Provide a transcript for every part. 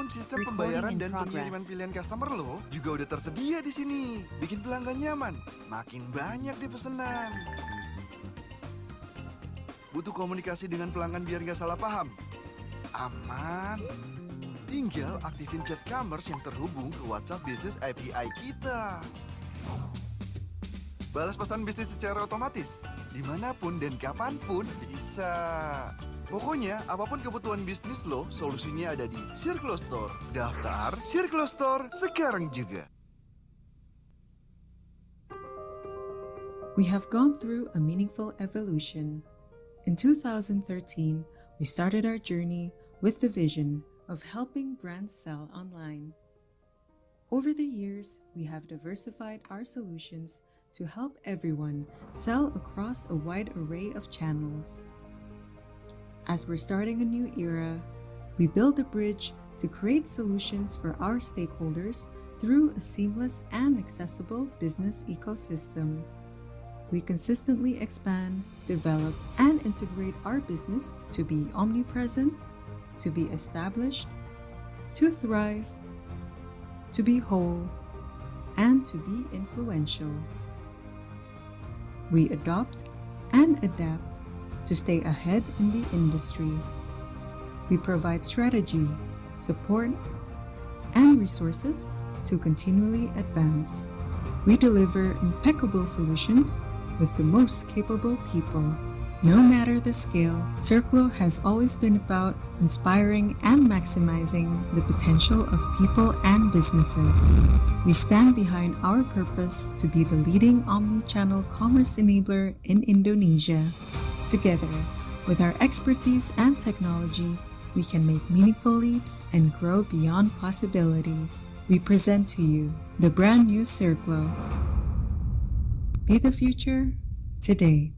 Namun sistem Recording pembayaran in dan progress. pengiriman pilihan customer lo juga udah tersedia di sini. Bikin pelanggan nyaman, makin banyak deh pesanan. Butuh komunikasi dengan pelanggan biar nggak salah paham? Aman. Tinggal aktifin chat commerce yang terhubung ke WhatsApp Business API kita. Balas pesan bisnis secara otomatis, dimanapun dan kapanpun bisa. Pokoknya, apapun kebutuhan bisnis lo, solusinya ada di Circlo Store. Daftar Circlo Store sekarang juga. We have gone through a meaningful evolution. In 2013, we started our journey with the vision of helping brands sell online. Over the years, we have diversified our solutions to help everyone sell across a wide array of channels. As we're starting a new era, we build a bridge to create solutions for our stakeholders through a seamless and accessible business ecosystem. We consistently expand, develop, and integrate our business to be omnipresent, to be established, to thrive, to be whole, and to be influential. We adopt and adapt to stay ahead in the industry. We provide strategy, support, and resources to continually advance. We deliver impeccable solutions with the most capable people. No matter the scale, Circlo has always been about inspiring and maximizing the potential of people and businesses. We stand behind our purpose to be the leading omni-channel commerce enabler in Indonesia. Together, with our expertise and technology, we can make meaningful leaps and grow beyond possibilities. We present to you the brand new Circlo. Be the future today.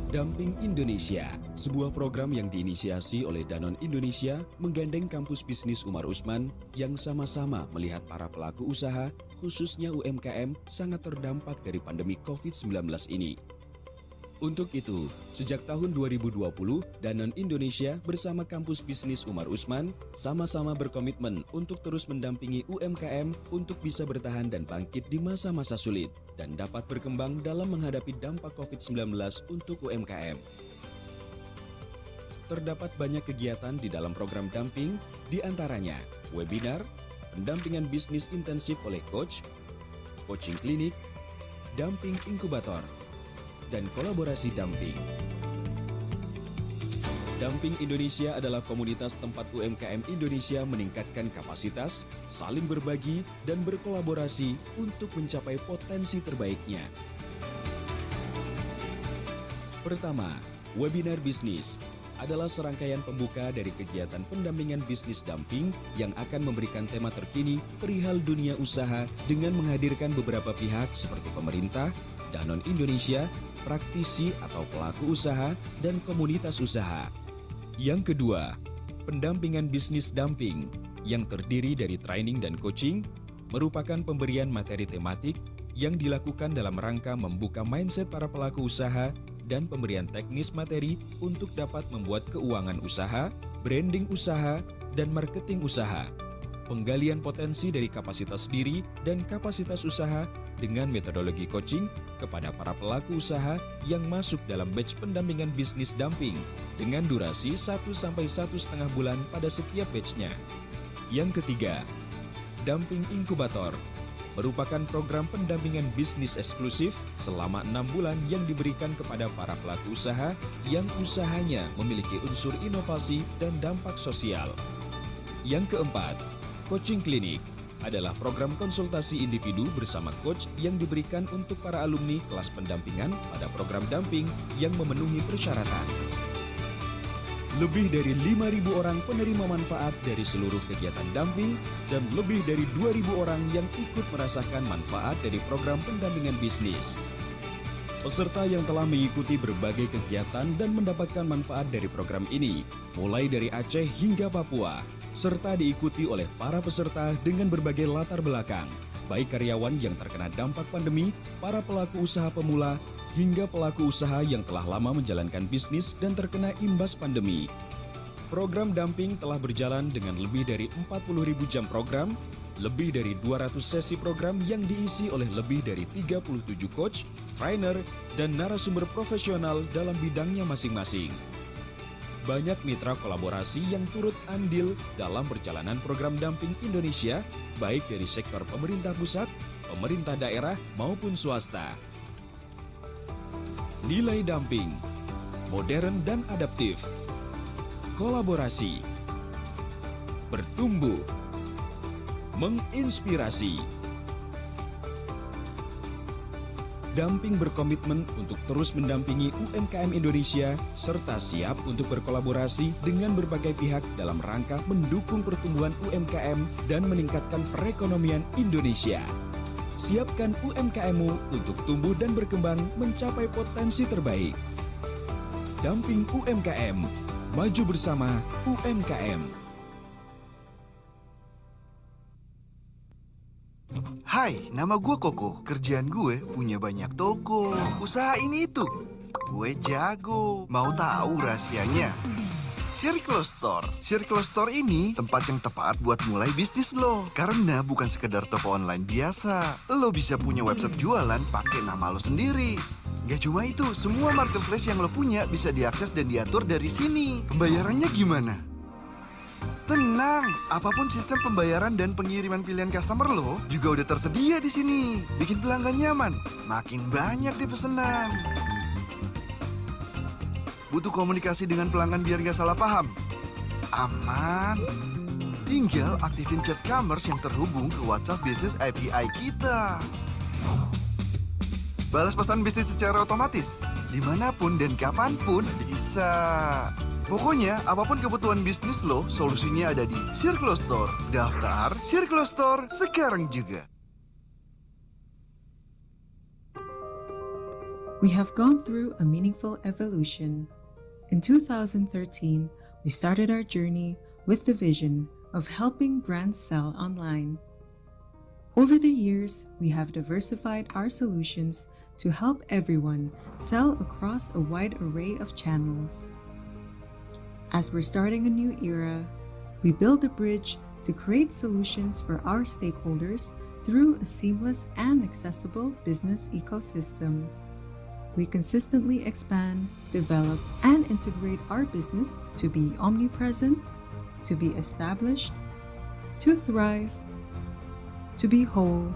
Damping Indonesia, sebuah program yang diinisiasi oleh Danone Indonesia menggandeng kampus bisnis Umar Usman yang sama-sama melihat para pelaku usaha, khususnya UMKM, sangat terdampak dari pandemi COVID-19 ini. Untuk itu, sejak tahun 2020, Danone Indonesia bersama kampus bisnis Umar Usman sama-sama berkomitmen untuk terus mendampingi UMKM untuk bisa bertahan dan bangkit di masa-masa sulit dan dapat berkembang dalam menghadapi dampak COVID-19 untuk UMKM. Terdapat banyak kegiatan di dalam program damping, di antaranya webinar, pendampingan bisnis intensif oleh coach, coaching klinik, damping inkubator, dan kolaborasi damping. Damping Indonesia adalah komunitas tempat UMKM Indonesia meningkatkan kapasitas, saling berbagi, dan berkolaborasi untuk mencapai potensi terbaiknya. Pertama, webinar bisnis adalah serangkaian pembuka dari kegiatan pendampingan bisnis damping yang akan memberikan tema terkini perihal dunia usaha dengan menghadirkan beberapa pihak seperti pemerintah, Danone Indonesia, praktisi atau pelaku usaha, dan komunitas usaha. Yang kedua, pendampingan bisnis damping yang terdiri dari training dan coaching merupakan pemberian materi tematik yang dilakukan dalam rangka membuka mindset para pelaku usaha dan pemberian teknis materi untuk dapat membuat keuangan usaha, branding usaha, dan marketing usaha. Penggalian potensi dari kapasitas diri dan kapasitas usaha dengan metodologi coaching kepada para pelaku usaha yang masuk dalam batch pendampingan bisnis damping dengan durasi 1-1,5 bulan pada setiap batch-nya. Yang ketiga, damping inkubator merupakan program pendampingan bisnis eksklusif selama 6 bulan yang diberikan kepada para pelaku usaha yang usahanya memiliki unsur inovasi dan dampak sosial. Yang keempat, coaching klinik adalah program konsultasi individu bersama coach yang diberikan untuk para alumni kelas pendampingan pada program damping yang memenuhi persyaratan. Lebih dari 5.000 orang penerima manfaat dari seluruh kegiatan damping dan lebih dari 2.000 orang yang ikut merasakan manfaat dari program pendampingan bisnis. Peserta yang telah mengikuti berbagai kegiatan dan mendapatkan manfaat dari program ini, mulai dari Aceh hingga Papua, serta diikuti oleh para peserta dengan berbagai latar belakang, baik karyawan yang terkena dampak pandemi, para pelaku usaha pemula, hingga pelaku usaha yang telah lama menjalankan bisnis dan terkena imbas pandemi. Program damping telah berjalan dengan lebih dari 40.000 jam program, lebih dari 200 sesi program yang diisi oleh lebih dari 37 coach, trainer, dan narasumber profesional dalam bidangnya masing-masing. Banyak mitra kolaborasi yang turut andil dalam perjalanan program damping Indonesia, baik dari sektor pemerintah pusat, pemerintah daerah, maupun swasta. Nilai damping, modern dan adaptif, kolaborasi, bertumbuh, menginspirasi. Damping berkomitmen untuk terus mendampingi UMKM Indonesia serta siap untuk berkolaborasi dengan berbagai pihak dalam rangka mendukung pertumbuhan UMKM dan meningkatkan perekonomian Indonesia. Siapkan UMKM-mu untuk tumbuh dan berkembang mencapai potensi terbaik. Damping UMKM, maju bersama UMKM. Hai, nama gue Koko. Kerjaan gue punya banyak toko. Usaha ini itu. Gue jago. Mau tahu rahasianya? Circle Store. Circle Store ini tempat yang tepat buat mulai bisnis lo. Karena bukan sekedar toko online biasa. Lo bisa punya website jualan pakai nama lo sendiri. Gak cuma itu, semua marketplace yang lo punya bisa diakses dan diatur dari sini. Pembayarannya gimana? Tenang, apapun sistem pembayaran dan pengiriman pilihan customer lo juga udah tersedia di sini. Bikin pelanggan nyaman, makin banyak deh pesanan. Butuh komunikasi dengan pelanggan biar gak salah paham? Aman. Tinggal aktifin chat commerce yang terhubung ke WhatsApp Business API kita. Balas pesan bisnis secara otomatis, dimanapun dan kapanpun bisa. Pokoknya, apapun kebutuhan bisnis lo, solusinya ada di Circle Store. Daftar Circle Store sekarang juga. We have gone through a meaningful evolution. In 2013, we started our journey with the vision of helping brands sell online. Over the years, we have diversified our solutions to help everyone sell across a wide array of channels. As we're starting a new era, we build a bridge to create solutions for our stakeholders through a seamless and accessible business ecosystem. We consistently expand, develop, and integrate our business to be omnipresent, to be established, to thrive, to be whole,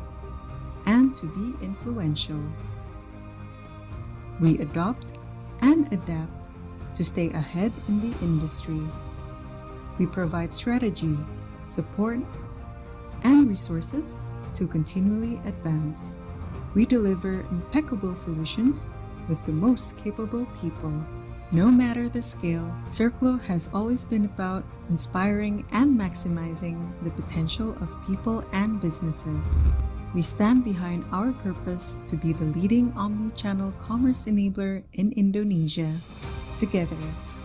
and to be influential. We adopt and adapt to stay ahead in the industry. We provide strategy, support, and resources to continually advance. We deliver impeccable solutions with the most capable people. No matter the scale, Circlo has always been about inspiring and maximizing the potential of people and businesses. We stand behind our purpose to be the leading omni-channel commerce enabler in Indonesia. Together,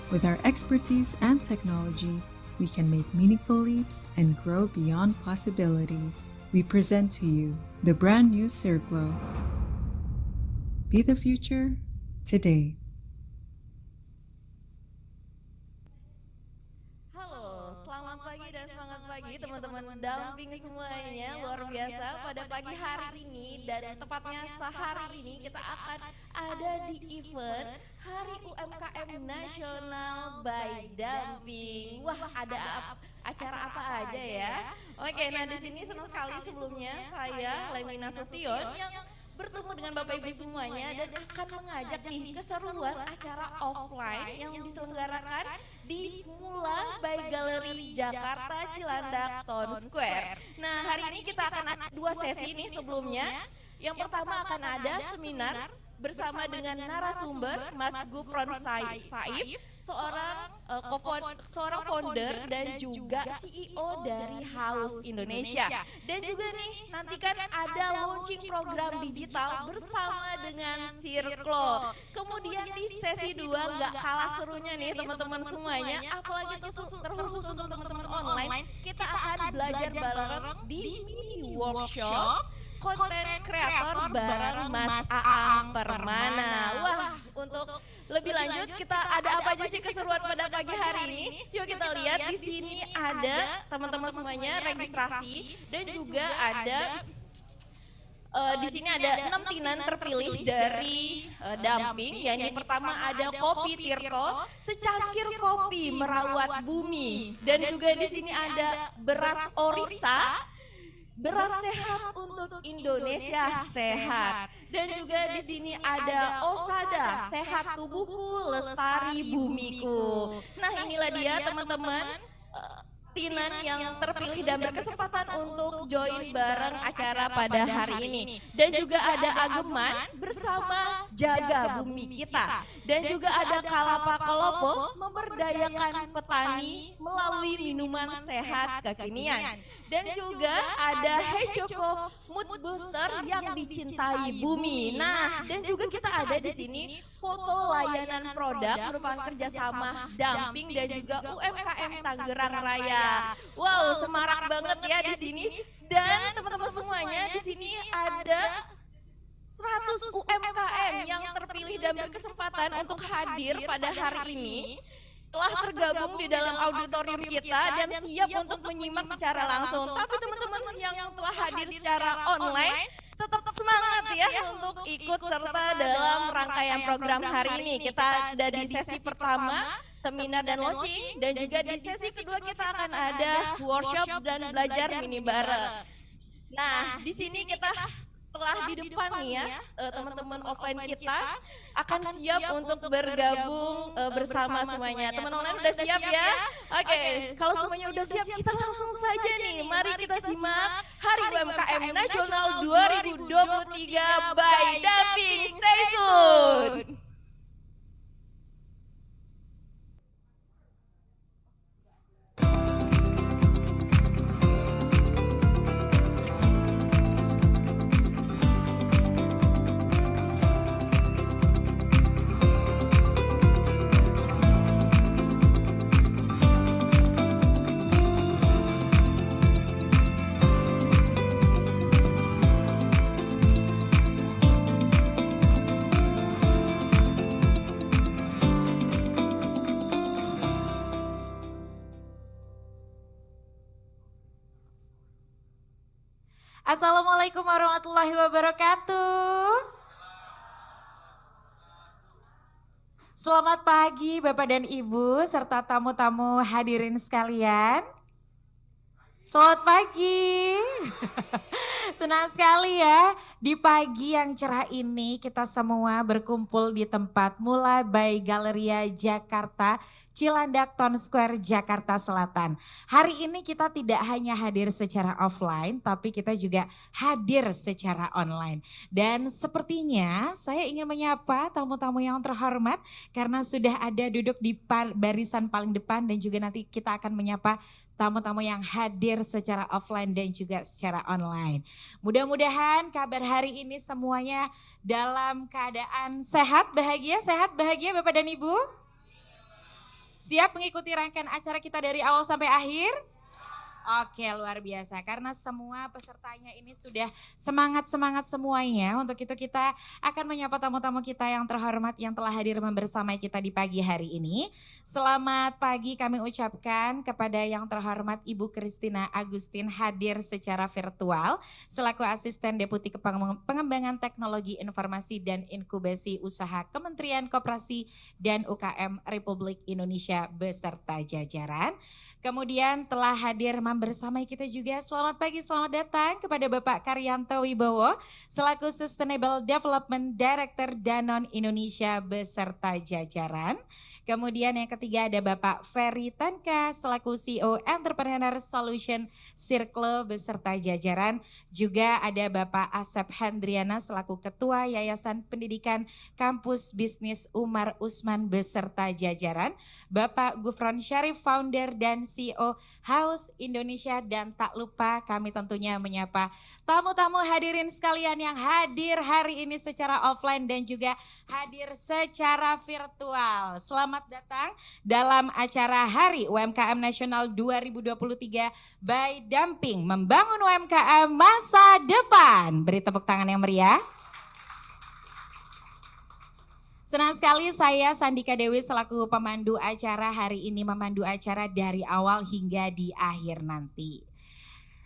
with our expertise and technology, we can make meaningful leaps and grow beyond possibilities. We present to you the brand new Circlo. Be the future today. Halo, selamat pagi dan semangat pagi teman-teman damping semuanya. Luar biasa pada pagi hari ini dan tepatnya sehari ini kita akan ada di event Hari UMKM Nasional by Damping. Wah, ada acara apa aja ya? Oke, nah di sini senang sekali sebelumnya saya Lemina Sution yang bertemu dengan Bapak Ibu semuanya dan akan mengajak nih keseruan acara offline yang diselenggarakan di Mula by Gallery Jakarta Cilandak Town Square. Nah, hari ini kita akan ada dua sesi nih sebelumnya. Yang pertama akan ada seminar bersama dengan narasumber Mas Gufron Saif, seorang founder dan juga CEO dari House Indonesia. Dan juga nih nantikan ada launching program digital bersama dengan Circlo. Kemudian di sesi 2 nggak kalah serunya nih teman-teman semuanya, apalagi terkhusus untuk teman-teman online, kita akan belajar bareng di mini workshop konten kreator bareng Mas Aang Permana. Wah, untuk lebih lanjut kita ada apa aja sih keseruan pada pagi hari ini? Yuk kita lihat di sini ada teman-teman semuanya registrasi dan juga ada di sini ada 6 tinan terpilih dari Damping. Yang pertama ada Kopi Tirto, secangkir kopi merawat bumi, dan juga di sini ada beras Orisa, beras sehat untuk Indonesia sehat. Dan juga di sini ada Osada, sehat tubuhku, lestari bumiku. Nah, inilah dia teman-teman tinan yang terpilih dan berkesempatan untuk join bareng acara pada hari ini. Dan juga ada Ageman bersama Jaga Bumi Kita. Dan juga ada Kalapa Kelopo memberdayakan petani melalui minuman sehat kekinian. Dan juga ada Hey Choco Mood Booster yang dicintai bumi. Nah, dan juga kita ada di sini foto layanan produk merupakan kerjasama Damping dan juga UMKM Tangerang Raya. Wow, semarak banget ya di sini. Dan teman-teman semuanya di sini ada 100 UMKM yang terpilih dan berkesempatan untuk hadir pada hari ini. Telah tergabung di dalam auditorium kita dan siap untuk menyimak secara langsung. Tapi teman-teman yang telah hadir secara online tetap semangat ya untuk ikut serta dalam rangkaian program hari ini. Kita ada di sesi pertama, seminar dan launching, dan juga di sesi kedua kita akan ada workshop dan belajar mini bareng. Nah, di sini kita telah di depan nih ya, teman-teman offline kita akan siap untuk bergabung bersama semuanya. Teman-teman udah siap ya? Oke, kalau semuanya udah siap kita langsung saja nih. Mari kita simak Hari UMKM Nasional 2023 by Damping. Stay tune. Assalamualaikum warahmatullahi wabarakatuh. Selamat pagi Bapak dan Ibu serta tamu-tamu hadirin sekalian. Selamat pagi. Senang sekali ya, di pagi yang cerah ini kita semua berkumpul di tempat Mulai by Galleria Jakarta, Cilandak Town Square, Jakarta Selatan. Hari ini kita tidak hanya hadir secara offline, tapi kita juga hadir secara online. Dan sepertinya saya ingin menyapa tamu-tamu yang terhormat karena sudah ada duduk di barisan paling depan dan juga nanti kita akan menyapa tamu-tamu yang hadir secara offline dan juga secara online. Mudah-mudahan kabar hari ini semuanya dalam keadaan sehat, bahagia Bapak dan Ibu. Siap mengikuti rangkaian acara kita dari awal sampai akhir? Oke, luar biasa karena semua pesertanya ini sudah semangat semuanya. Untuk itu kita akan menyapa tamu-tamu kita yang terhormat yang telah hadir membersamai kita di pagi hari ini. Selamat pagi kami ucapkan kepada yang terhormat Ibu Christina Agustin hadir secara virtual selaku Asisten Deputi Pengembangan Teknologi Informasi dan Inkubasi Usaha Kementerian Koperasi dan UKM Republik Indonesia beserta jajaran. Kemudian telah hadir membersamai kita juga, selamat pagi, selamat datang kepada Bapak Karyanto Wibowo selaku Sustainable Development Director Danone Indonesia beserta jajaran. Kemudian yang ketiga ada Bapak Ferry Tanka selaku CEO Entrepreneur Solution Circle beserta jajaran. Juga ada Bapak Asep Hendriana selaku Ketua Yayasan Pendidikan Kampus Bisnis Umar Usman beserta jajaran. Bapak Gufron Syarif Founder dan CEO House Indonesia, dan tak lupa kami tentunya menyapa tamu-tamu hadirin sekalian yang hadir hari ini secara offline dan juga hadir secara virtual. Selamat datang dalam acara Hari UMKM Nasional 2023 by Damping, membangun UMKM masa depan. Beri tepuk tangan yang meriah. Senang sekali saya Sandika Dewi selaku pemandu acara hari ini, memandu acara dari awal hingga di akhir nanti.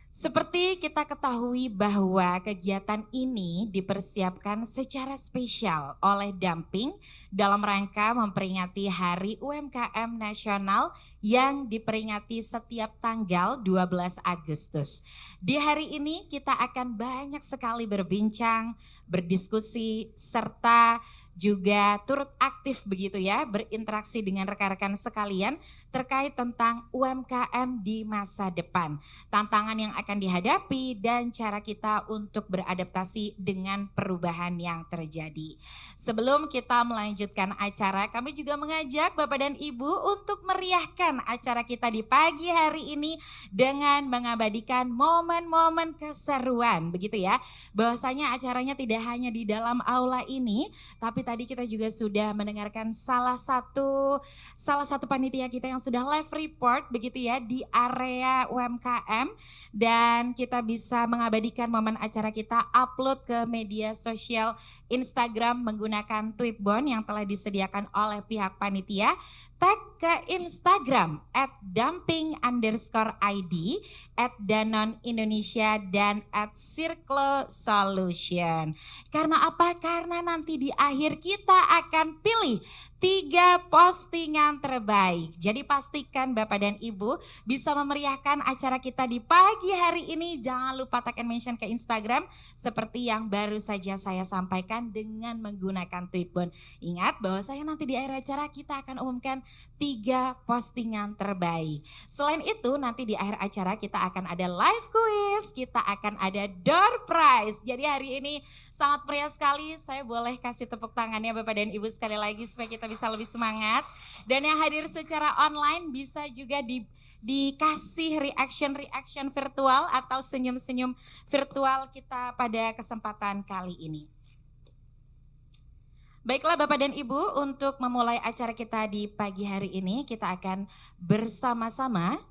Seperti kita ketahui bahwa kegiatan ini dipersiapkan secara spesial oleh Damping dalam rangka memperingati Hari UMKM Nasional yang diperingati setiap tanggal 12 Agustus. Di hari ini kita akan banyak sekali berbincang, berdiskusi, serta juga turut aktif begitu ya, berinteraksi dengan rekan-rekan sekalian terkait tentang UMKM di masa depan, tantangan yang akan dihadapi dan cara kita untuk beradaptasi dengan perubahan yang terjadi. Sebelum kita melanjutkan acara, kami juga mengajak Bapak dan Ibu untuk meriahkan acara kita di pagi hari ini dengan mengabadikan momen-momen keseruan begitu ya. Bahwasanya acaranya tidak hanya di dalam aula ini, tapi tadi kita juga sudah mendengarkan salah satu panitia kita yang sudah live report begitu ya di area UMKM, dan kita bisa mengabadikan momen acara kita, upload ke media sosial Instagram menggunakan Tweetbone yang telah disediakan oleh pihak panitia. Tag ke Instagram @damping_id, @Danone Indonesia, dan @Circle Solution. Karena apa? Karena nanti di akhir kita akan pilih 3 postingan terbaik. Jadi pastikan Bapak dan Ibu bisa memeriahkan acara kita di pagi hari ini. Jangan lupa tag and mention ke Instagram seperti yang baru saja saya sampaikan dengan menggunakan Tweetbone. Ingat bahwa saya nanti di akhir acara kita akan umumkan 3 postingan terbaik. Selain itu nanti di akhir acara kita akan ada live quiz, kita akan ada door prize. Jadi hari ini sangat meriah sekali, saya boleh kasih tepuk tangannya Bapak dan Ibu sekali lagi supaya kita bisa lebih semangat. Dan yang hadir secara online bisa juga dikasih reaction virtual atau senyum-senyum virtual kita pada kesempatan kali ini. Baiklah Bapak dan Ibu, untuk memulai acara kita di pagi hari ini kita akan bersama-sama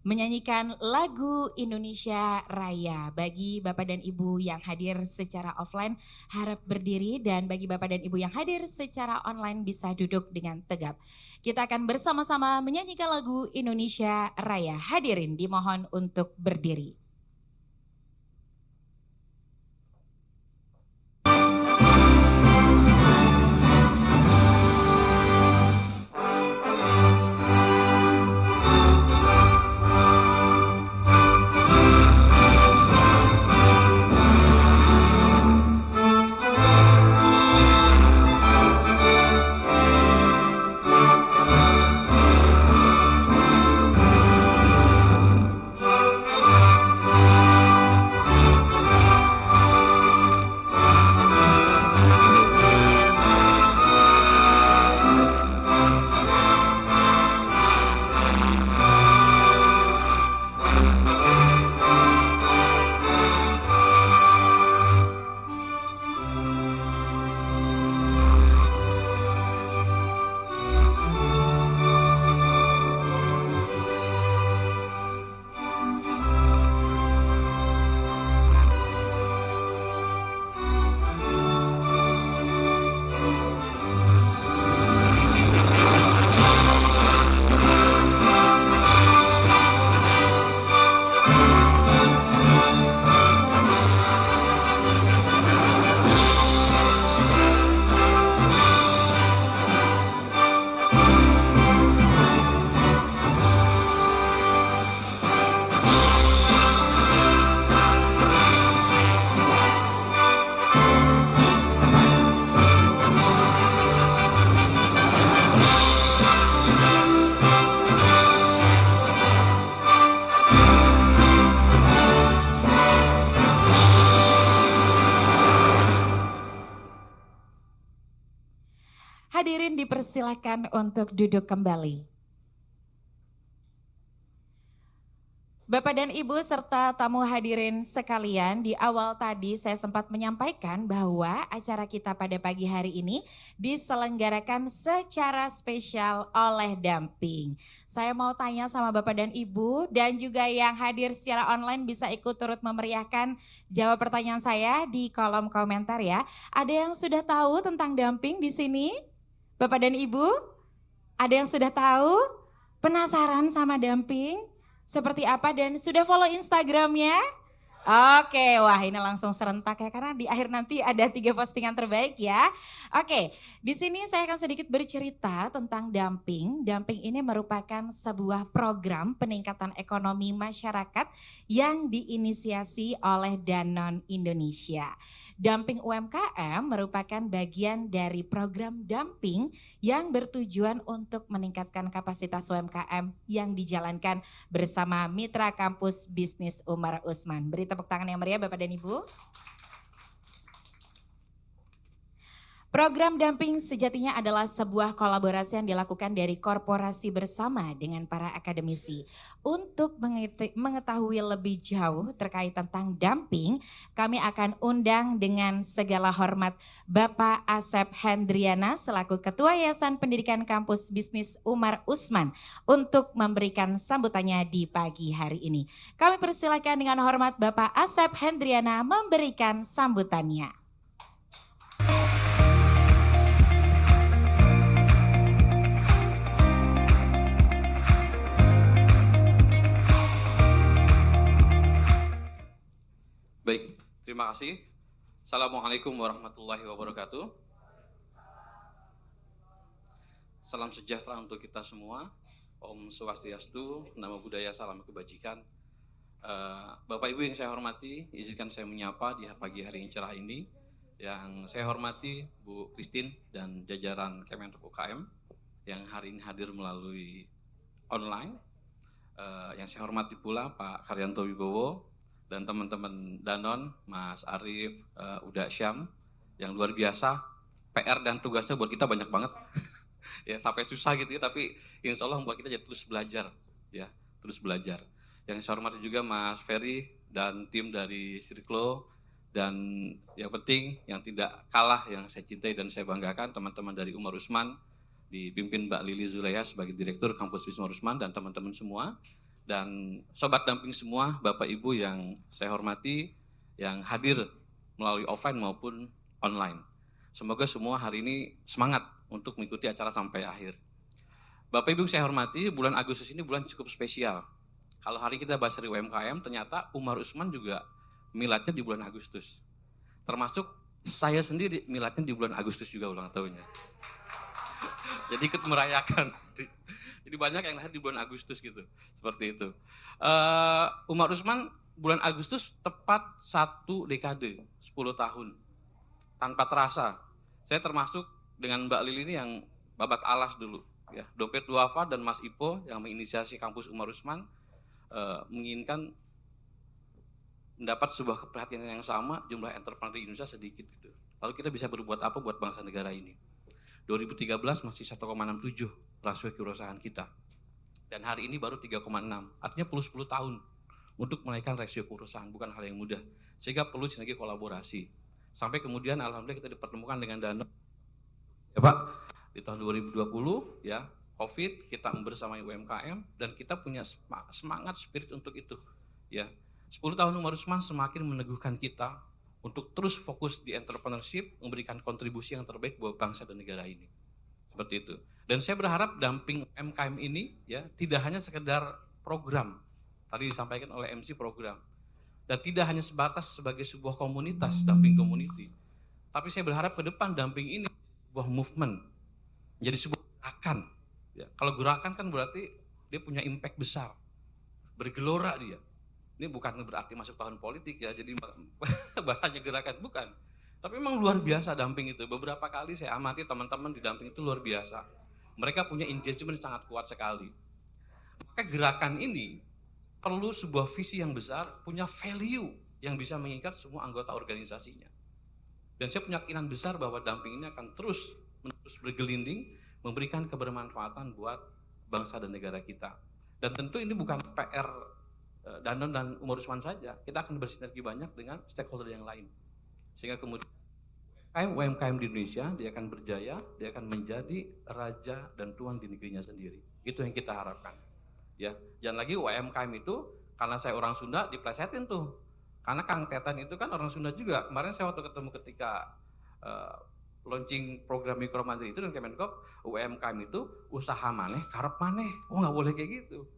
menyanyikan lagu Indonesia Raya. Bagi Bapak dan Ibu yang hadir secara offline harap berdiri, dan bagi Bapak dan Ibu yang hadir secara online bisa duduk dengan tegap. Kita akan bersama-sama menyanyikan lagu Indonesia Raya. Hadirin dimohon untuk berdiri. persilahkan untuk duduk kembali. Bapak dan Ibu serta tamu hadirin sekalian, di awal tadi saya sempat menyampaikan bahwa acara kita pada pagi hari ini diselenggarakan secara spesial oleh Damping. Saya mau tanya sama Bapak dan Ibu dan juga yang hadir secara online bisa ikut turut memeriahkan jawab pertanyaan saya di kolom komentar ya. Ada yang sudah tahu tentang Damping di sini? Bapak dan Ibu? Ada yang sudah tahu? Penasaran sama Damping? Seperti apa dan sudah follow Instagramnya? Oke, wah ini langsung serentak ya karena di akhir nanti ada 3 postingan terbaik ya. Oke, di sini saya akan sedikit bercerita tentang Damping. Damping ini merupakan sebuah program peningkatan ekonomi masyarakat yang diinisiasi oleh Danone Indonesia. Damping UMKM merupakan bagian dari program Damping yang bertujuan untuk meningkatkan kapasitas UMKM yang dijalankan bersama Mitra Kampus Bisnis Umar Usman. Beri tepuk tangan yang meriah Bapak dan Ibu. Program Damping sejatinya adalah sebuah kolaborasi yang dilakukan dari korporasi bersama dengan para akademisi. Untuk mengetahui lebih jauh terkait tentang Damping, kami akan undang dengan segala hormat Bapak Asep Hendriana selaku Ketua Yayasan Pendidikan Kampus Bisnis Umar Usman untuk memberikan sambutannya di pagi hari ini. Kami persilakan dengan hormat Bapak Asep Hendriana memberikan sambutannya. Baik, terima kasih. Assalamualaikum warahmatullahi wabarakatuh. Salam sejahtera untuk kita semua. Om Swastiastu, Namo Buddhaya, salam kebajikan. Bapak Ibu yang saya hormati, izinkan saya menyapa di pagi hari yang cerah ini. Yang saya hormati Bu Christine dan jajaran Kementerian UKM yang hari ini hadir melalui online. Yang saya hormati pula Pak Karyanto Wibowo dan teman-teman Danone, Mas Arief, Uda Syam, yang luar biasa, PR dan tugasnya buat kita banyak banget, ya sampai susah gitu ya, tapi insya Allah membuat kita jadi terus belajar, ya terus belajar. Yang saya hormati juga Mas Ferry dan tim dari Sirklo, dan yang penting, yang tidak kalah, yang saya cintai dan saya banggakan, teman-teman dari Umar Usman, dipimpin Mbak Lili Zulaiha sebagai Direktur Kampus Bisnis Umar Usman dan teman-teman semua. Dan Sobat Damping semua, Bapak Ibu yang saya hormati, yang hadir melalui offline maupun online. Semoga semua hari ini semangat untuk mengikuti acara sampai akhir. Bapak Ibu saya hormati, bulan Agustus ini bulan cukup spesial. Kalau hari kita bahas dari UMKM, ternyata Umar Usman juga miladnya di bulan Agustus. Termasuk saya sendiri miladnya di bulan Agustus juga ulang tahunnya. Jadi ikut merayakan. Jadi banyak yang lahir di bulan Agustus gitu, seperti itu. Umar Usman bulan Agustus tepat 1 dekade, 10 tahun. Tanpa terasa, saya termasuk dengan Mbak Lili ini yang babat alas dulu. Ya, Dompet Duafa dan Mas Ipo yang menginisiasi kampus Umar Usman menginginkan mendapat sebuah perhatian yang sama, jumlah entrepreneur di Indonesia sedikit gitu. Lalu kita bisa berbuat apa buat bangsa negara ini? 2013 masih 1,67 rasio kewirausahaan kita. Dan hari ini baru 3,6. Artinya perlu 10 tahun untuk menaikkan rasio kewirausahaan, bukan hal yang mudah. Sehingga perlu sinergi kolaborasi. Sampai kemudian alhamdulillah kita dipertemukan dengan Danone. Ya Pak, di tahun 2020 ya, Covid, kita membersamai UMKM dan kita punya semangat spirit untuk itu. Ya, 10 tahun Umar Usman semakin meneguhkan kita untuk terus fokus di entrepreneurship, memberikan kontribusi yang terbaik buat bangsa dan negara ini. Seperti itu. Dan saya berharap Damping UMKM ini ya tidak hanya sekedar program, tadi disampaikan oleh MC program, dan tidak hanya sebatas sebagai sebuah komunitas, Damping community. Tapi saya berharap ke depan Damping ini sebuah movement, menjadi sebuah gerakan. Ya, kalau gerakan kan berarti dia punya impact besar, bergelora dia. Ini bukan berarti masuk tahun politik ya, jadi bahasanya gerakan, bukan. Tapi memang luar biasa Damping itu. Beberapa kali saya amati teman-teman di Damping itu luar biasa. Mereka punya engagement sangat kuat sekali. Maka gerakan ini perlu sebuah visi yang besar, punya value yang bisa mengikat semua anggota organisasinya. Dan saya punya keyakinan besar bahwa Damping ini akan terus bergelinding memberikan kebermanfaatan buat bangsa dan negara kita. Dan tentu ini bukan PR Danone dan Umar Usman saja, kita akan bersinergi banyak dengan stakeholder yang lain. Sehingga kemudian UMKM di Indonesia, dia akan berjaya, dia akan menjadi raja dan tuan di negerinya sendiri. Itu yang kita harapkan. Ya, jangan lagi UMKM itu, karena saya orang Sunda, diplesetin tuh. Karena Kang Tetan itu kan orang Sunda juga. Kemarin saya waktu ketemu ketika launching program mikro mandiri itu dan Kemenkop, UMKM itu usaha maneh, karep maneh. Oh nggak boleh kayak gitu.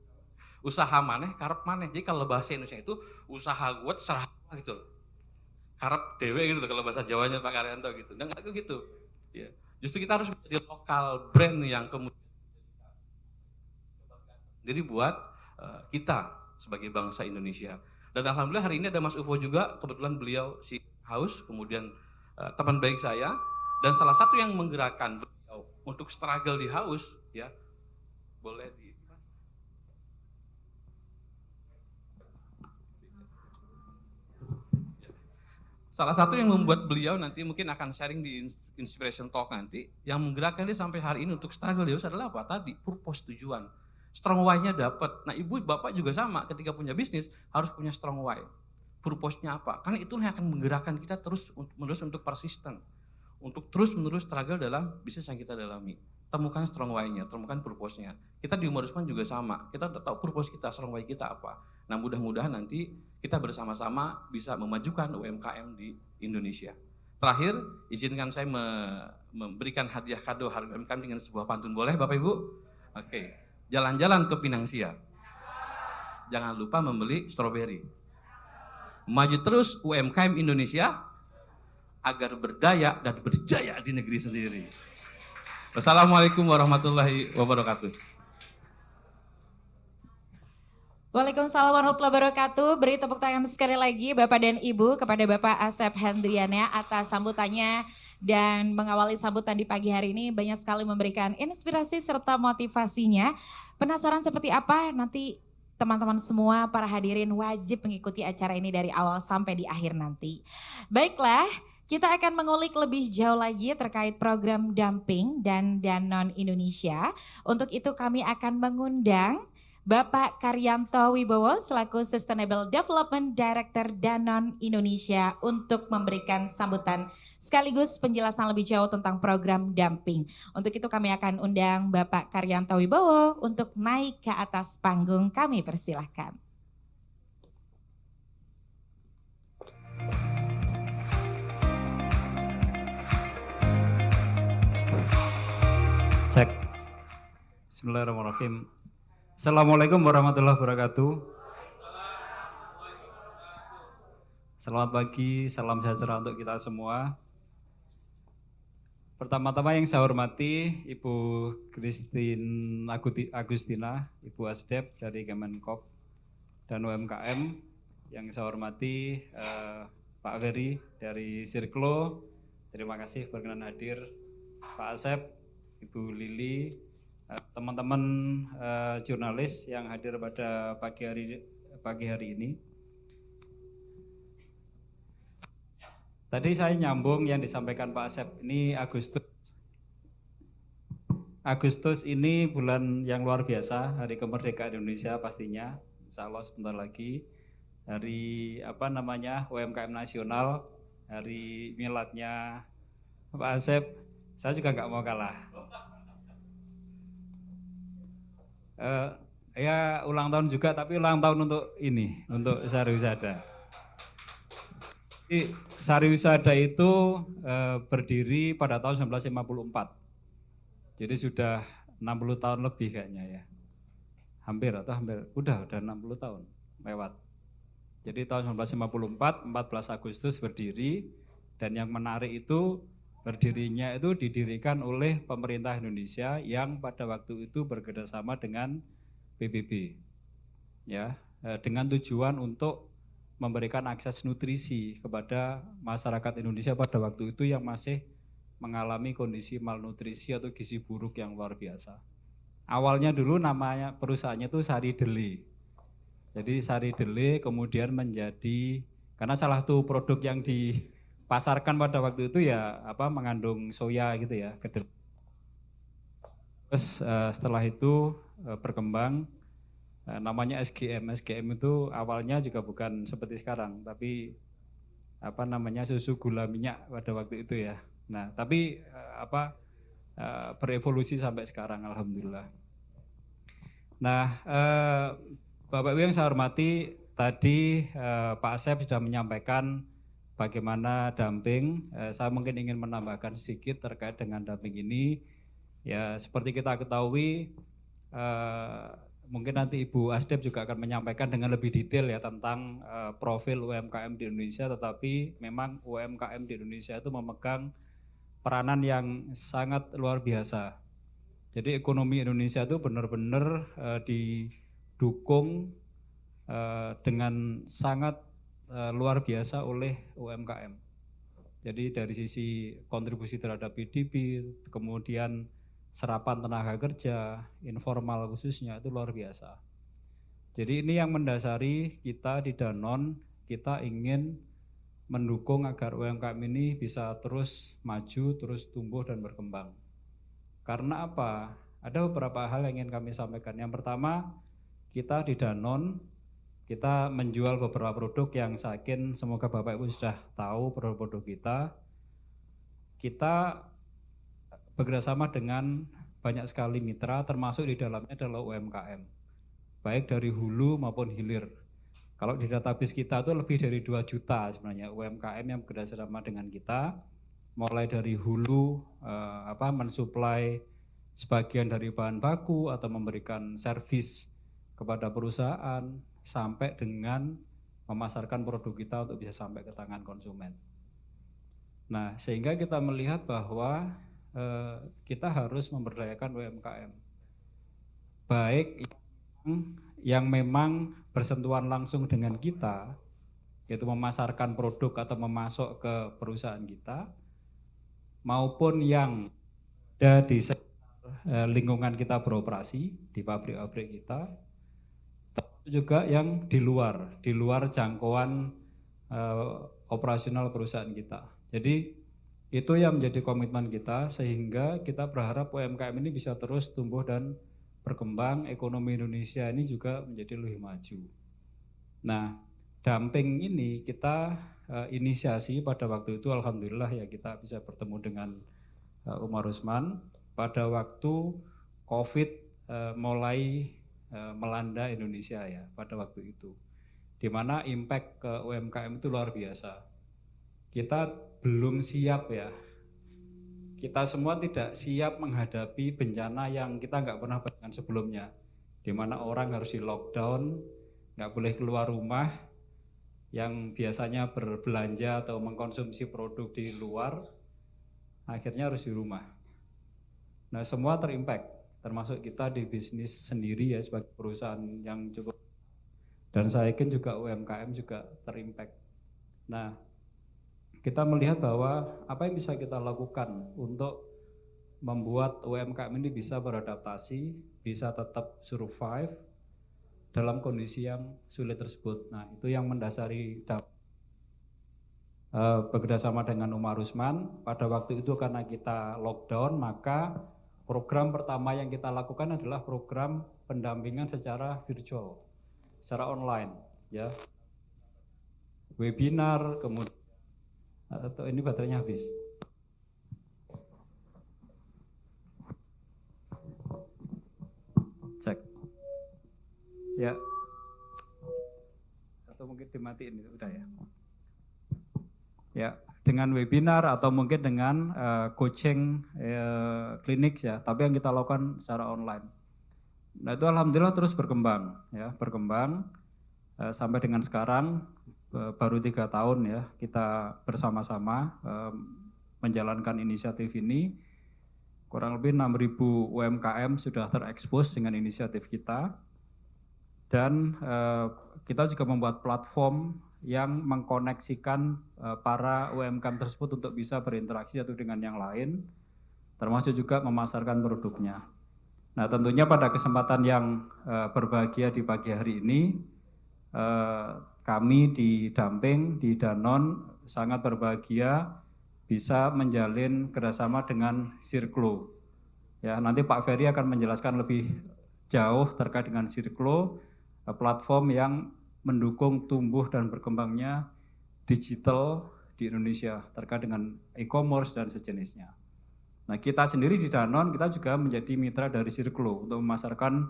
Usaha maneh, karep maneh. Jadi kalau bahasa Indonesia itu usaha gue terserah gitu loh. Karep dewe gitu kalau bahasa Jawanya Pak Karyanto gitu. Dan nggak gitu. Ya. Justru kita harus menjadi lokal brand yang kemudian jadi buat kita sebagai bangsa Indonesia. Dan alhamdulillah hari ini ada Mas Ufo juga, kebetulan beliau si Haus, kemudian teman baik saya, dan salah satu yang menggerakkan beliau untuk struggle di Haus, ya boleh di salah satu yang membuat beliau nanti mungkin akan sharing di Inspiration Talk nanti, yang menggerakkan dia sampai hari ini untuk struggle di Haus adalah apa? Tadi, purpose, tujuan. Strong why-nya dapat. Nah ibu bapak juga sama, ketika punya bisnis harus punya strong why. Purpose-nya apa? Karena itu yang akan menggerakkan kita terus menerus untuk persisten. Untuk terus menerus struggle dalam bisnis yang kita dalami. Temukan strong why-nya, temukan purpose-nya. Kita di Umar Usman juga sama, kita udah tahu purpose kita, strong why kita apa. Nah mudah-mudahan nanti kita bersama-sama bisa memajukan UMKM di Indonesia. Terakhir, izinkan saya memberikan hadiah kado harga UMKM dengan sebuah pantun, boleh Bapak Ibu? Oke. Jalan-jalan ke Pinang Sia. Jangan lupa membeli stroberi. Maju terus UMKM Indonesia agar berdaya dan berjaya di negeri sendiri. Wassalamualaikum warahmatullahi wabarakatuh. Waalaikumsalam warahmatullahi wabarakatuh. Beri tepuk tangan sekali lagi Bapak dan Ibu kepada Bapak Asep Hendriana atas sambutannya dan mengawali sambutan di pagi hari ini banyak sekali memberikan inspirasi serta motivasinya. Penasaran seperti apa? Nanti teman-teman semua para hadirin wajib mengikuti acara ini dari awal sampai di akhir nanti. Baiklah, kita akan mengulik lebih jauh lagi terkait program Damping dan Danone Indonesia. Untuk itu kami akan mengundang Bapak Karyanto Wibowo selaku Sustainable Development Director Danone Indonesia untuk memberikan sambutan sekaligus penjelasan lebih jauh tentang program Damping. Untuk itu kami akan undang Bapak Karyanto Wibowo untuk naik ke atas panggung, kami persilahkan. Cek. Bismillahirrahmanirrahim. Assalamualaikum warahmatullahi wabarakatuh. Selamat pagi, salam sejahtera untuk kita semua. Pertama-tama yang saya hormati Ibu Christine Agustina, Ibu Asdep dari Kemenkop dan UMKM. Yang saya hormati Pak Ferry dari Sirklo, terima kasih berkenan hadir. Pak Asep, Ibu Lili, teman-teman jurnalis yang hadir pada pagi hari ini. Tadi saya nyambung yang disampaikan Pak Asep, ini Agustus ini bulan yang luar biasa, hari kemerdekaan Indonesia pastinya, insya Allah sebentar lagi. Hari UMKM nasional, hari miladnya Pak Asep, saya juga nggak mau kalah. Ya ulang tahun juga, tapi ulang tahun untuk ini, untuk Sariwisada. Sariwisada itu berdiri pada tahun 1954, jadi sudah 60 tahun lebih kayaknya ya, hampir, udah 60 tahun lewat. Jadi tahun 1954, 14 Agustus berdiri, dan yang menarik itu berdirinya itu didirikan oleh pemerintah Indonesia yang pada waktu itu bekerjasama dengan PBB, ya, dengan tujuan untuk memberikan akses nutrisi kepada masyarakat Indonesia pada waktu itu yang masih mengalami kondisi malnutrisi atau gizi buruk yang luar biasa. Awalnya dulu namanya perusahaannya itu Sari Dele. Jadi Sari Dele kemudian menjadi, karena salah satu produk yang dipasarkan pada waktu itu ya mengandung soya gitu ya, Terus setelah itu berkembang namanya SGM. SGM itu awalnya juga bukan seperti sekarang, tapi susu gula minyak pada waktu itu ya. Nah, tapi berevolusi sampai sekarang, alhamdulillah. Nah, Bapak Ibu yang saya hormati, tadi Pak Asep sudah menyampaikan bagaimana dumping. Saya mungkin ingin menambahkan sedikit terkait dengan dumping ini. Ya, seperti kita ketahui, mungkin nanti Ibu Asdep juga akan menyampaikan dengan lebih detail ya tentang profil UMKM di Indonesia, tetapi memang UMKM di Indonesia itu memegang peranan yang sangat luar biasa. Jadi ekonomi Indonesia itu benar-benar didukung dengan sangat luar biasa oleh UMKM. Jadi dari sisi kontribusi terhadap PDB, kemudian serapan tenaga kerja, informal khususnya itu luar biasa. Jadi ini yang mendasari kita di Danone, kita ingin mendukung agar UMKM ini bisa terus maju, terus tumbuh dan berkembang. Karena apa? Ada beberapa hal yang ingin kami sampaikan. Yang pertama, kita di Danone, kita menjual beberapa produk yang saya yakin semoga Bapak Ibu sudah tahu produk-produk kita. Kita bekerjasama dengan banyak sekali mitra, termasuk di dalamnya adalah UMKM, baik dari hulu maupun hilir. Kalau di database kita itu lebih dari 2 juta sebenarnya UMKM yang bekerjasama dengan kita, mulai dari hulu mensuplai sebagian dari bahan baku atau memberikan servis kepada perusahaan, sampai dengan memasarkan produk kita untuk bisa sampai ke tangan konsumen. Nah, sehingga kita melihat bahwa kita harus memberdayakan UMKM, baik yang memang bersentuhan langsung dengan kita, yaitu memasarkan produk atau memasok ke perusahaan kita, maupun yang ada di lingkungan kita beroperasi, di pabrik-pabrik kita, juga yang di luar jangkauan operasional perusahaan kita. Jadi itu yang menjadi komitmen kita, sehingga kita berharap UMKM ini bisa terus tumbuh dan berkembang, ekonomi Indonesia ini juga menjadi lebih maju. Nah, dumping ini kita inisiasi pada waktu itu, alhamdulillah ya, kita bisa bertemu dengan Umar Usman pada waktu COVID mulai melanda Indonesia ya pada waktu itu, di mana impact ke UMKM itu luar biasa. Kita belum siap ya, kita semua tidak siap menghadapi bencana yang kita nggak pernah bayangkan sebelumnya, di mana orang harus di lockdown, nggak boleh keluar rumah, yang biasanya berbelanja atau mengkonsumsi produk di luar, akhirnya harus di rumah. Nah, semua terimpact, termasuk kita di bisnis sendiri ya sebagai perusahaan yang cukup, dan saya yakin juga UMKM juga terimpact. Nah, kita melihat bahwa apa yang bisa kita lakukan untuk membuat UMKM ini bisa beradaptasi, bisa tetap survive dalam kondisi yang sulit tersebut. Nah, itu yang mendasari bekerjasama dengan Umar Usman. Pada waktu itu karena kita lockdown, maka program pertama yang kita lakukan adalah program pendampingan secara virtual, secara online, ya, webinar, kemudian atau ini baterainya habis. Cek. Ya. Atau mungkin dimatiin, udah ya. Ya, dengan webinar atau mungkin dengan coaching klinik ya, tapi yang kita lakukan secara online. Nah, itu alhamdulillah terus berkembang ya, sampai dengan sekarang. Baru 3 tahun ya kita bersama-sama menjalankan inisiatif ini. Kurang lebih 6.000 UMKM sudah terekspos dengan inisiatif kita, dan kita juga membuat platform yang mengkoneksikan para UMKM tersebut untuk bisa berinteraksi satu dengan yang lain, termasuk juga memasarkan produknya. Nah, tentunya pada kesempatan yang berbahagia di pagi hari ini, kami di Damping, di Danone sangat berbahagia bisa menjalin kerjasama dengan Circlo. Ya, nanti Pak Ferry akan menjelaskan lebih jauh terkait dengan Sirklo, platform yang mendukung tumbuh dan berkembangnya digital di Indonesia terkait dengan e-commerce dan sejenisnya. Nah, kita sendiri di Danone kita juga menjadi mitra dari Sirklo untuk memasarkan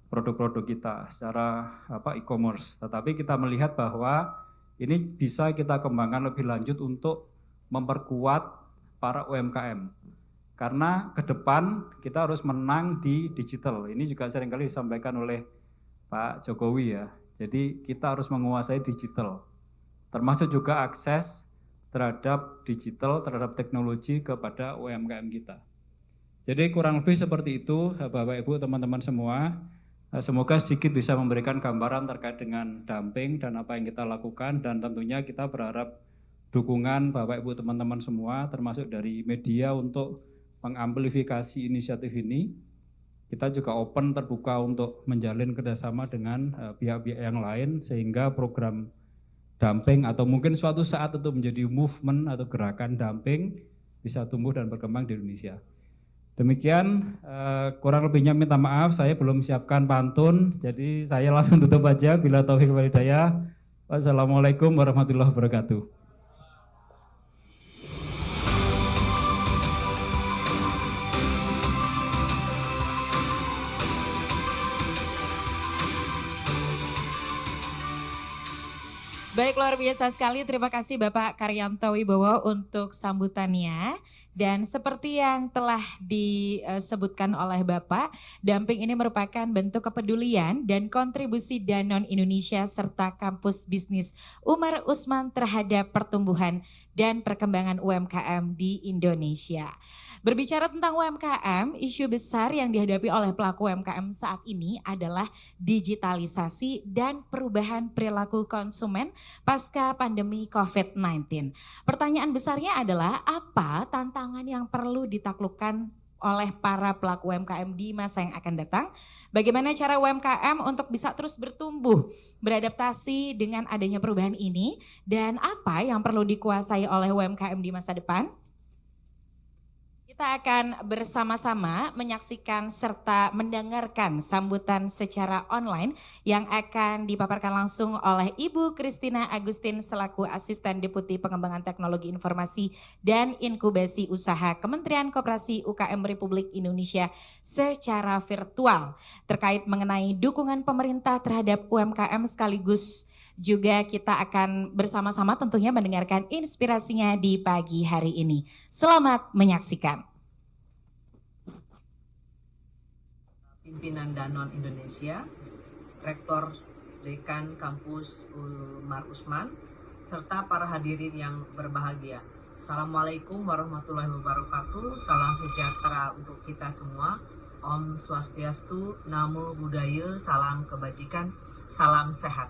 produk-produk kita secara e-commerce. Tetapi kita melihat bahwa ini bisa kita kembangkan lebih lanjut untuk memperkuat para UMKM. Karena ke depan kita harus menang di digital. Ini juga seringkali disampaikan oleh Pak Jokowi ya. Jadi kita harus menguasai digital. Termasuk juga akses terhadap digital, terhadap teknologi kepada UMKM kita. Jadi kurang lebih seperti itu Bapak Ibu teman-teman semua. Semoga sedikit bisa memberikan gambaran terkait dengan dumping dan apa yang kita lakukan, dan tentunya kita berharap dukungan Bapak Ibu teman-teman semua termasuk dari media untuk mengamplifikasi inisiatif ini. Kita juga open terbuka untuk menjalin kerjasama dengan pihak-pihak yang lain sehingga program dumping atau mungkin suatu saat itu menjadi movement atau gerakan dumping bisa tumbuh dan berkembang di Indonesia. Demikian, kurang lebihnya minta maaf, saya belum siapkan pantun, jadi saya langsung tutup aja. Bila taufik wal hidayah. Wassalamualaikum warahmatullahi wabarakatuh. Baik, luar biasa sekali. Terima kasih Bapak Karyanto Wibowo untuk sambutannya. Dan seperti yang telah disebutkan oleh Bapak, dumping ini merupakan bentuk kepedulian dan kontribusi Danone Indonesia serta Kampus Bisnis Umar Usman terhadap pertumbuhan dan perkembangan UMKM di Indonesia. Berbicara tentang UMKM, isu besar yang dihadapi oleh pelaku UMKM saat ini adalah digitalisasi dan perubahan perilaku konsumen pasca pandemi COVID-19. Pertanyaan besarnya adalah apa tantangan yang perlu ditaklukkan oleh para pelaku UMKM di masa yang akan datang? Bagaimana cara UMKM untuk bisa terus bertumbuh, beradaptasi dengan adanya perubahan ini, dan apa yang perlu dikuasai oleh UMKM di masa depan? Kita akan bersama-sama menyaksikan serta mendengarkan sambutan secara online yang akan dipaparkan langsung oleh Ibu Christina Agustin selaku Asisten Deputi Pengembangan Teknologi Informasi dan Inkubasi Usaha Kementerian Koperasi UKM Republik Indonesia secara virtual terkait mengenai dukungan pemerintah terhadap UMKM, sekaligus juga kita akan bersama-sama tentunya mendengarkan inspirasinya di pagi hari ini. Selamat menyaksikan. Pimpinan Danone Indonesia, Rektor Dekan Kampus Umar Usman, serta para hadirin yang berbahagia. Assalamualaikum warahmatullahi wabarakatuh, salam sejahtera untuk kita semua. Om Swastiastu, Namo Buddhaya, salam kebajikan, salam sehat.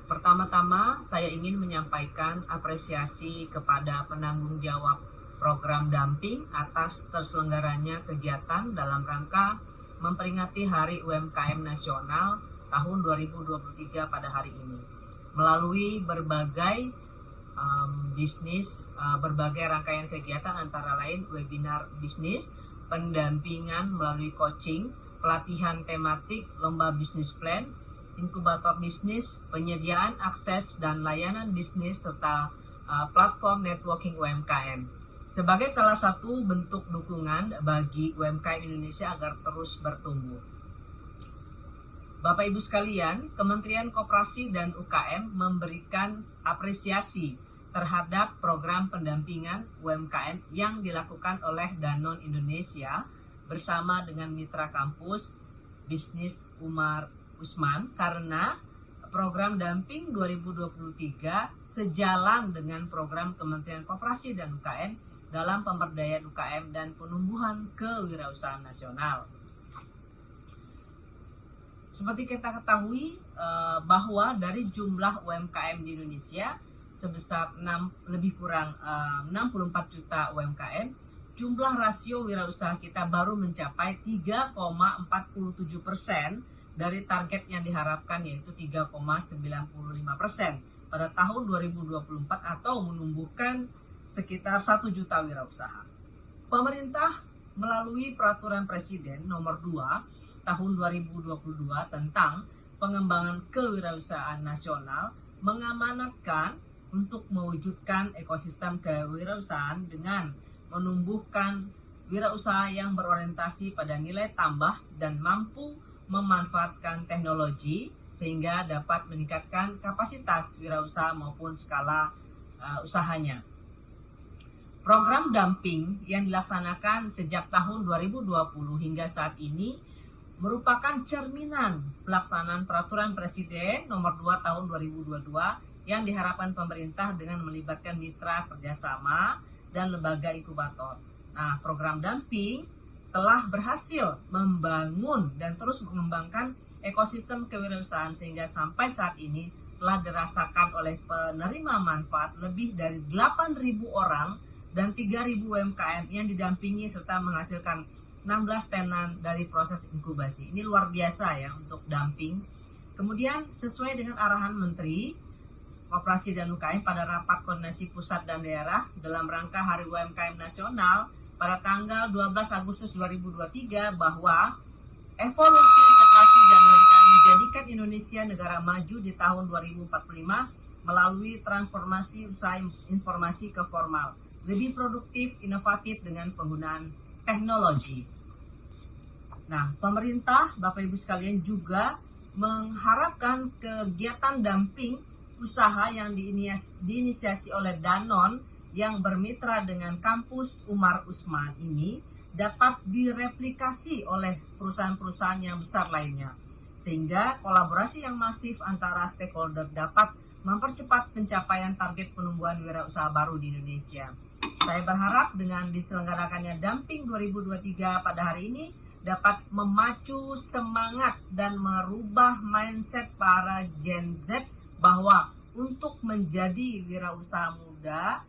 Pertama-tama saya ingin menyampaikan apresiasi kepada penanggung jawab program dumping atas terselenggaranya kegiatan dalam rangka memperingati Hari UMKM Nasional tahun 2023 pada hari ini. Melalui berbagai berbagai rangkaian kegiatan antara lain webinar bisnis, pendampingan melalui coaching, pelatihan tematik, lomba bisnis plan, inkubator bisnis, penyediaan akses dan layanan bisnis, serta platform networking UMKM. Sebagai salah satu bentuk dukungan bagi UMKM Indonesia agar terus bertumbuh. Bapak Ibu sekalian, Kementerian Koperasi dan UKM memberikan apresiasi terhadap program pendampingan UMKM yang dilakukan oleh Danone Indonesia bersama dengan mitra kampus Bisnis Umar Usman, karena program dumping 2023 sejalan dengan program Kementerian Koperasi dan UKM dalam pemberdayaan UKM dan penumbuhan kewirausahaan nasional. Seperti kita ketahui bahwa dari jumlah UMKM di Indonesia sebesar lebih kurang 64 juta UMKM, jumlah rasio wirausaha kita baru mencapai 3,47% dari target yang diharapkan, yaitu 3,95% pada tahun 2024 atau menumbuhkan sekitar 1 juta wirausaha. Pemerintah melalui Peraturan Presiden Nomor 2 Tahun 2022 tentang pengembangan kewirausahaan nasional mengamanatkan untuk mewujudkan ekosistem kewirausahaan dengan menumbuhkan wirausaha yang berorientasi pada nilai tambah dan mampu memanfaatkan teknologi sehingga dapat meningkatkan kapasitas wirausaha maupun skala usahanya. Program damping yang dilaksanakan sejak tahun 2020 hingga saat ini merupakan cerminan pelaksanaan Peraturan Presiden Nomor 2 Tahun 2022 yang diharapkan pemerintah dengan melibatkan mitra kerjasama dan lembaga inkubator. Nah, program damping telah berhasil membangun dan terus mengembangkan ekosistem kewirausahaan sehingga sampai saat ini telah dirasakan oleh penerima manfaat lebih dari 8.000 orang dan 3.000 UMKM yang didampingi serta menghasilkan 16 tenan dari proses inkubasi. Ini luar biasa ya untuk damping. Kemudian sesuai dengan arahan Menteri Koperasi dan UKM pada rapat koordinasi pusat dan daerah dalam rangka Hari UMKM Nasional pada tanggal 12 Agustus 2023 bahwa evolusi koperasi dan UMKM menjadikan Indonesia negara maju di tahun 2045 melalui transformasi usaha informasi ke formal, lebih produktif, inovatif dengan penggunaan teknologi. Nah, pemerintah, Bapak Ibu sekalian juga mengharapkan kegiatan damping usaha yang diinisiasi oleh Danone yang bermitra dengan kampus Umar Usman ini dapat direplikasi oleh perusahaan-perusahaan yang besar lainnya. Sehingga kolaborasi yang masif antara stakeholder dapat mempercepat pencapaian target penumbuhan wirausaha baru di Indonesia. Saya berharap dengan diselenggarakannya Damping 2023 pada hari ini dapat memacu semangat dan merubah mindset para Gen Z bahwa untuk menjadi wirausaha muda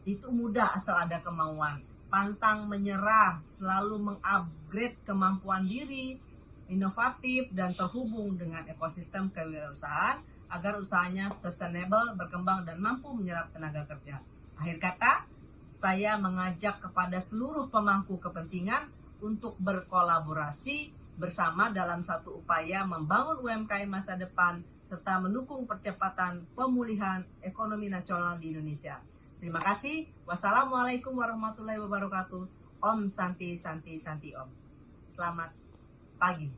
itu mudah asal ada kemauan, pantang menyerah, selalu mengupgrade kemampuan diri, inovatif dan terhubung dengan ekosistem kewirausahaan agar usahanya sustainable, berkembang dan mampu menyerap tenaga kerja. Akhir kata, saya mengajak kepada seluruh pemangku kepentingan untuk berkolaborasi bersama dalam satu upaya membangun UMKM masa depan serta mendukung percepatan pemulihan ekonomi nasional di Indonesia. Terima kasih. Wassalamualaikum warahmatullahi wabarakatuh. Om Santi Santi Santi Om. Selamat pagi.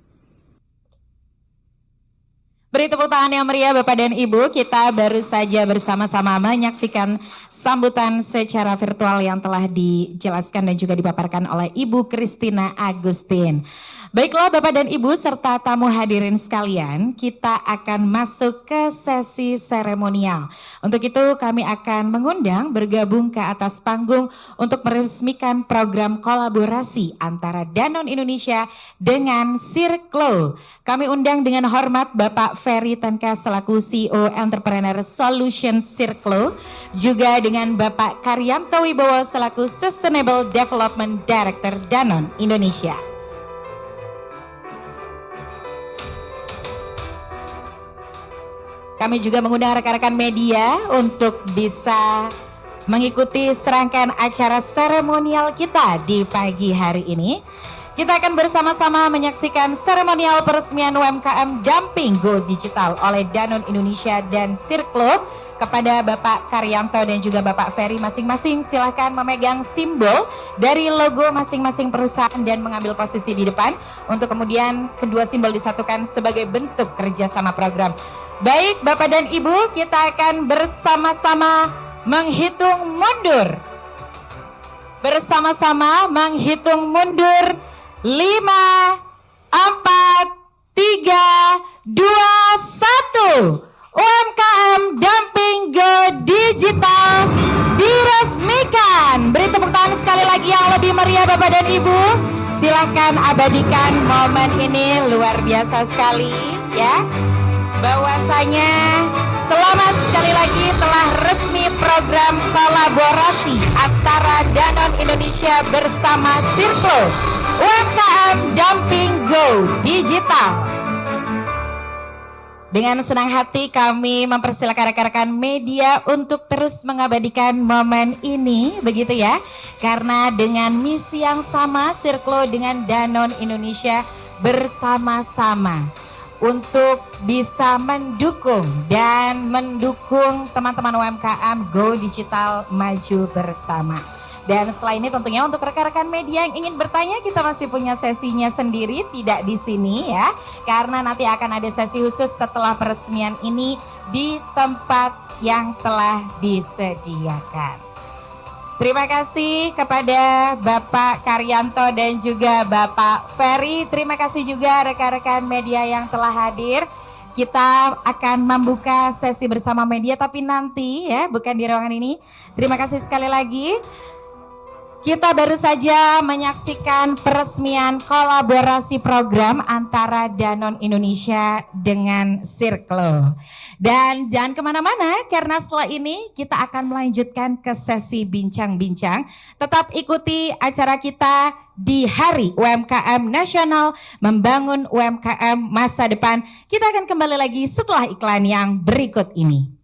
Beri tepuk tangan yang meriah Bapak dan Ibu. Kita baru saja bersama-sama menyaksikan sambutan secara virtual yang telah dijelaskan dan juga dipaparkan oleh Ibu Christina Agustin. Baiklah Bapak dan Ibu serta tamu hadirin sekalian, kita akan masuk ke sesi seremonial. Untuk itu kami akan mengundang bergabung ke atas panggung untuk meresmikan program kolaborasi antara Danone Indonesia dengan Circlo. Kami undang dengan hormat Bapak Ferry Tanka selaku CEO Entrepreneur Solution Circlo, juga dengan Bapak Karyanto Wibowo selaku Sustainable Development Director Danone Indonesia. Kami juga mengundang rekan-rekan media untuk bisa mengikuti serangkaian acara seremonial kita di pagi hari ini. Kita akan bersama-sama menyaksikan seremonial peresmian UMKM Damping Go Digital oleh Danone Indonesia dan Circlo. Kepada Bapak Karyanto dan juga Bapak Ferry masing-masing silakan memegang simbol dari logo masing-masing perusahaan dan mengambil posisi di depan untuk kemudian kedua simbol disatukan sebagai bentuk kerjasama program. Baik Bapak dan Ibu, kita akan bersama-sama menghitung mundur. Bersama-sama menghitung mundur 5, 4, 3, 2, 1. UMKM Damping Go Digital diresmikan. Beri tepuk tangan sekali lagi yang lebih meriah Bapak dan Ibu. Silakan abadikan momen ini, luar biasa sekali ya. Bahwasanya selamat sekali lagi telah resmi program kolaborasi antara Danone Indonesia bersama Circlo UMKM Damping Go Digital. Dengan senang hati kami mempersilakan rekan-rekan media untuk terus mengabadikan momen ini, begitu ya. Karena dengan misi yang sama, Sirklo dengan Danone Indonesia bersama-sama untuk bisa mendukung teman-teman UMKM Go Digital maju bersama. Dan setelah ini tentunya untuk rekan-rekan media yang ingin bertanya, kita masih punya sesinya sendiri, tidak di sini ya. Karena nanti akan ada sesi khusus setelah peresmian ini di tempat yang telah disediakan. Terima kasih kepada Bapak Karyanto dan juga Bapak Ferry. Terima kasih juga rekan-rekan media yang telah hadir. Kita akan membuka sesi bersama media, tapi nanti ya, bukan di ruangan ini. Terima kasih sekali lagi. Kita baru saja menyaksikan peresmian kolaborasi program antara Danone Indonesia dengan Sirklo. Dan jangan kemana-mana karena setelah ini kita akan melanjutkan ke sesi bincang-bincang. Tetap ikuti acara kita di Hari UMKM Nasional Membangun UMKM Masa Depan. Kita akan kembali lagi setelah iklan yang berikut ini.